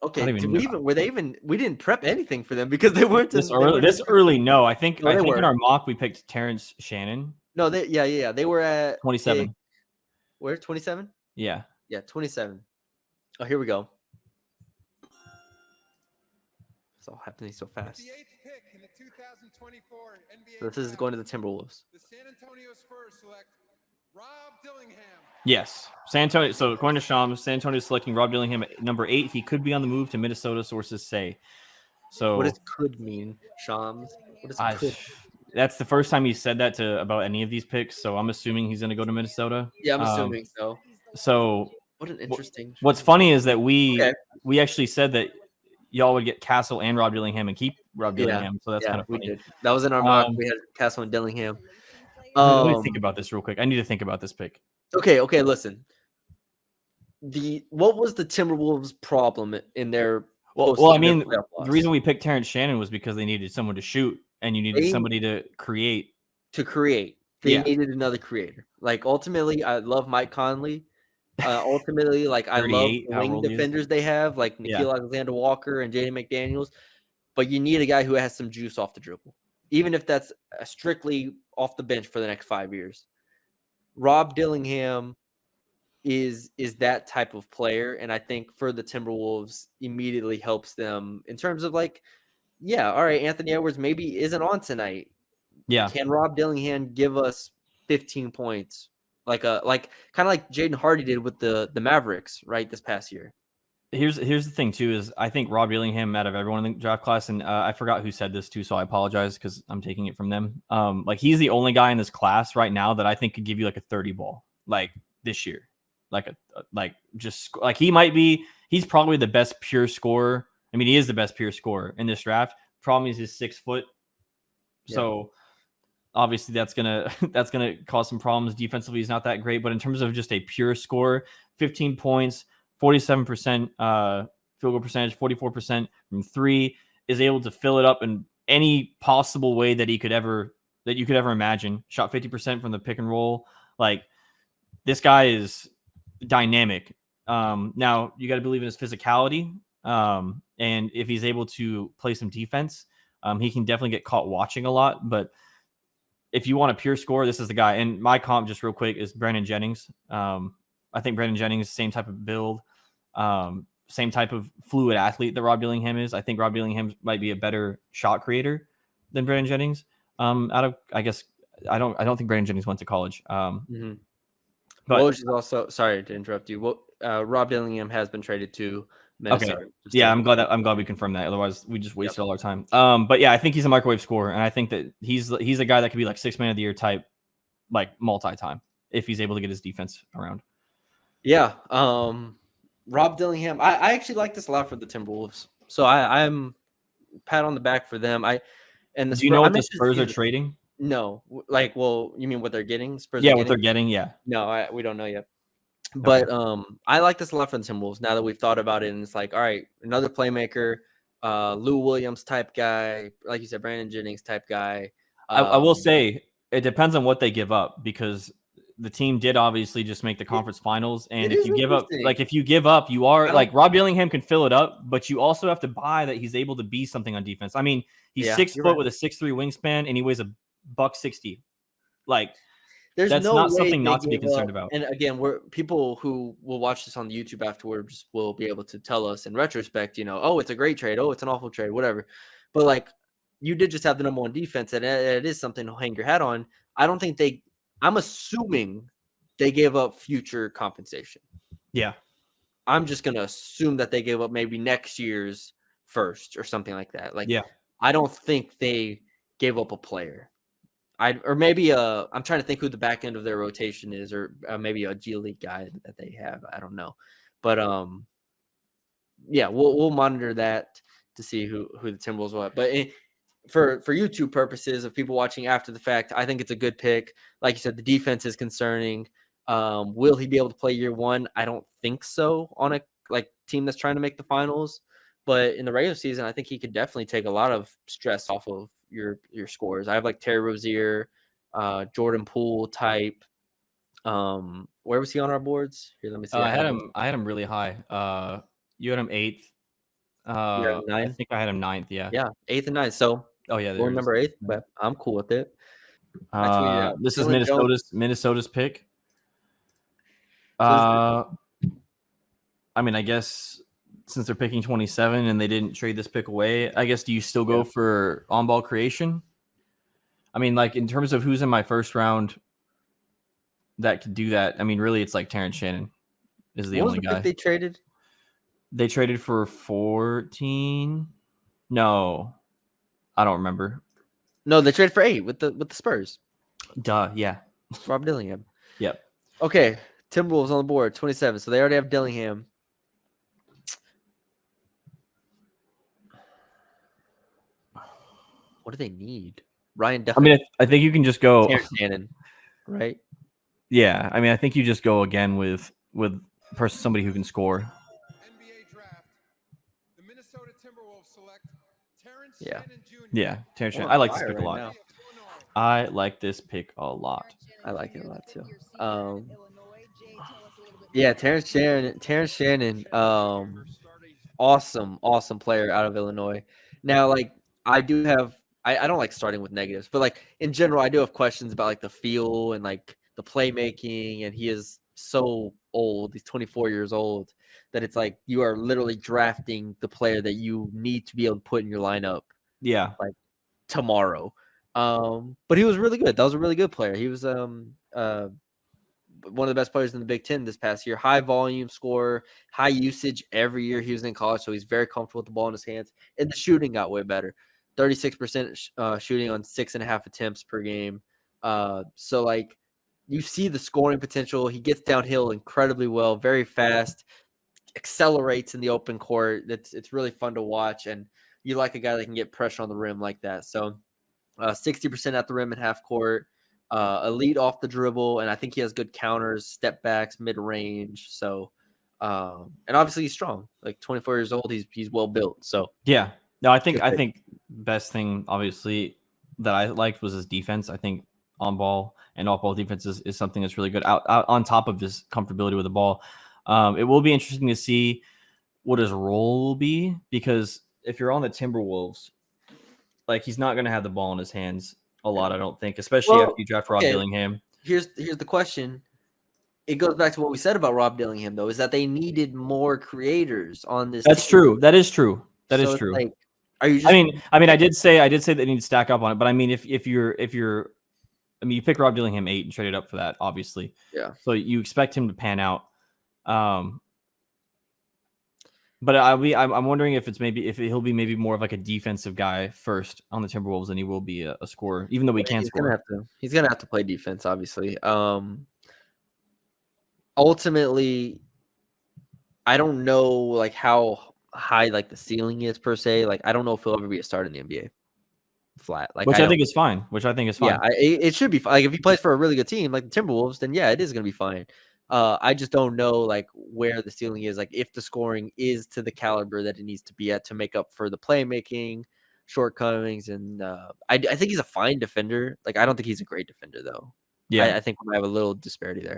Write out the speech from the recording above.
Okay, even know. we didn't prep anything for them because they weren't This early. No, I think No, they in were. our mock we picked Terrence Shannon. No, they were at 27. Where 27? Yeah. Yeah, 27. Oh, here we go. It's all happening so fast. The 8th pick in the 2024 NBA So this is going to the Timberwolves. The San Antonio Spurs select Rob Dillingham. Yes, San Antonio. So according to Shams, San Antonio is selecting Rob Dillingham at number 8. He could be on the move to Minnesota, sources say. So what does could mean, Shams? What does could? That's the first time he said that about any of these picks. So I'm assuming he's going to go to Minnesota. Yeah, I'm assuming so. So what an interesting. What's funny is that we actually said that y'all would get Castle and Rob Dillingham and keep Rob Dillingham. So that's kind of funny. We did. That was in our mock. We had Castle and Dillingham. Let me think about this real quick. I need to think about this pick. Okay, listen. What was the Timberwolves' problem in their well, I mean, the reason we picked Terrence Shannon was because they needed someone to shoot, and you needed somebody to create. They needed another creator. Like ultimately, I love Mike Conley. Ultimately, like I love the wing defenders they have, like Nickeil Alexander-Walker and Jaden McDaniels. But you need a guy who has some juice off the dribble, even if that's strictly off the bench for the next 5 years. Rob Dillingham is that type of player, and I think for the Timberwolves immediately helps them in terms of like, all right, Anthony Edwards maybe isn't on tonight. Yeah, can Rob Dillingham give us 15 points, kind of like Jaden Hardy did with the Mavericks right this past year? Here's the thing too is I think Rob Dillingham out of everyone in the draft class, and I forgot who said this too, so I apologize because I'm taking it from them. Like he's the only guy in this class right now that I think could give you like a 30 ball like this year, he's probably the best pure scorer. I mean, he is the best pure scorer in this draft. Problem is he's 6 foot, so obviously that's gonna cause some problems defensively. He's not that great, but in terms of just a pure scorer, 15 points. 47% field goal percentage, 44% from 3, is able to fill it up in any possible way that you could ever imagine. Shot 50% from the pick and roll. Like this guy is dynamic. Now you got to believe in his physicality. And if he's able to play some defense, he can definitely get caught watching a lot. But if you want a pure scorer, this is the guy. And my comp, just real quick, is Brandon Jennings. I think Brandon Jennings, same type of build, same type of fluid athlete that Rob Dillingham is. I think Rob Dillingham might be a better shot creator than Brandon Jennings. I don't think Brandon Jennings went to college. But Woj is also, sorry to interrupt you. Rob Dillingham has been traded to Minnesota. Okay. Yeah, I'm glad we confirmed that. Otherwise, we just wasted all our time. But yeah, I think he's a microwave scorer, and I think that he's a guy that could be like 6 man of the year type, like multi-time if he's able to get his defense around. Yeah, Rob Dillingham. I actually like this a lot for the Timberwolves. So I'm pat on the back for them. Do you know what the Spurs are trading? No, you mean what they're getting? Spurs. Yeah, what they're getting. Yeah. No, we don't know yet. But I like this a lot for the Timberwolves. Now that we've thought about it, and it's like, all right, another playmaker, Lou Williams type guy, like you said, Brandon Jennings type guy. I will say it depends on what they give up, because the team did obviously just make the conference finals. And if you give up, you are like Rob Dillingham can fill it up, but you also have to buy that he's able to be something on defense. I mean, he's 6 foot with a 6'3" wingspan, and he weighs $160. Like, that's not something not to be concerned about. And again, people who will watch this on the YouTube afterwards will be able to tell us in retrospect, oh, it's a great trade. Oh, it's an awful trade, whatever. But like, you did just have the number one defense, and it is something to hang your hat on. I don't think I'm assuming they gave up future compensation. Yeah. I'm just going to assume that they gave up maybe next year's first or something like that. Like, I don't think they gave up a player. Or maybe I'm trying to think who the back end of their rotation is, or maybe a G League guy that they have. I don't know. But we'll monitor that to see who the Timberwolves will have. But for YouTube purposes of people watching after the fact, I think it's a good pick. Like you said, the defense is concerning. Will he be able to play year one? I don't think so on a team that's trying to make the finals. But in the regular season, I think he could definitely take a lot of stress off of your scores. I have like Terry Rozier, Jordan Poole type. Where was he on our boards? Here, let me see. I had him really high. You had him 8th. I 9? think I had him 9th. Yeah. Yeah, 8th and 9th. So, Oh yeah, we're number 8th, but I'm cool with it. I tweeted out. This is Dylan Minnesota's pick. So I mean, I guess since they're picking 27 and they didn't trade this pick away, I guess do you still go for on-ball creation? I mean, like in terms of who's in my first round that could do that, I mean, really, it's like Terrence Shannon is the only guy. Pick they traded? They traded for 14. No, I don't remember. No, they traded for 8 with the Spurs. Duh, yeah. Rob Dillingham. Yep. Okay, Timberwolves on the board, 27. So they already have Dillingham. What do they need? Ryan Duffy. I mean, I think you can just go Terrence Shannon, right? Yeah, I mean, I think you just go again with somebody who can score. NBA draft. The Minnesota Timberwolves select Terrence Yeah. Shannon Jr. Yeah, Terrence Shannon. I like this pick a lot. Now. I like this pick a lot. I like it a lot too. Yeah, Terrence Shannon, awesome player out of Illinois. Now, like I do have, I don't like starting with negatives, but like in general, I do have questions about like the feel and like the playmaking, and he is so old. He's 24 years old that it's like you are literally drafting the player that you need to be able to put in your lineup. Yeah, like tomorrow. But he was really good. That was a really good player. He was one of the best players in the Big Ten this past year. High volume scorer, high usage every year he was in college, so he's very comfortable with the ball in his hands. And the shooting got way better. 36% shooting on 6.5 attempts per game. So like you see the scoring potential. He gets downhill incredibly well, very fast, accelerates in the open court. It's really fun to watch, and you like a guy that can get pressure on the rim like that. So 60% at the rim and half court, elite off the dribble, and I think he has good counters, step backs, mid range. So, and obviously he's strong. Like 24 years old, he's well built. So yeah. No, I think best thing obviously that I liked was his defense. I think on ball and off ball defense is something that's really good. Out on top of his comfortability with the ball, it will be interesting to see what his role will be, because if you're on the Timberwolves, like he's not going to have the ball in his hands a lot, I don't think, especially after you draft Rob Dillingham. Here's the question. It goes back to what we said about Rob Dillingham, though, is that they needed more creators on this. That's team. true. That is true. That is true. Like, are you? I mean, I did say they need to stack up on it, but I mean, if you're, I mean, you pick Rob Dillingham 8 and trade it up for that, obviously. Yeah. So you expect him to pan out. But I'm wondering if he'll be maybe more of like a defensive guy first on the Timberwolves than he will be a scorer, even though he can score. He's gonna have to play defense, obviously. Ultimately, I don't know like how high like the ceiling is per se. Like I don't know if he'll ever be a starter in the NBA. Flat, like which I think is fine. Yeah, it should be fine. Like if he plays for a really good team like the Timberwolves, then yeah, it is gonna be fine. I just don't know like where the ceiling is, like if the scoring is to the caliber that it needs to be at to make up for the playmaking shortcomings. And I think he's a fine defender. Like I don't think he's a great defender though. Yeah, I think we have a little disparity there.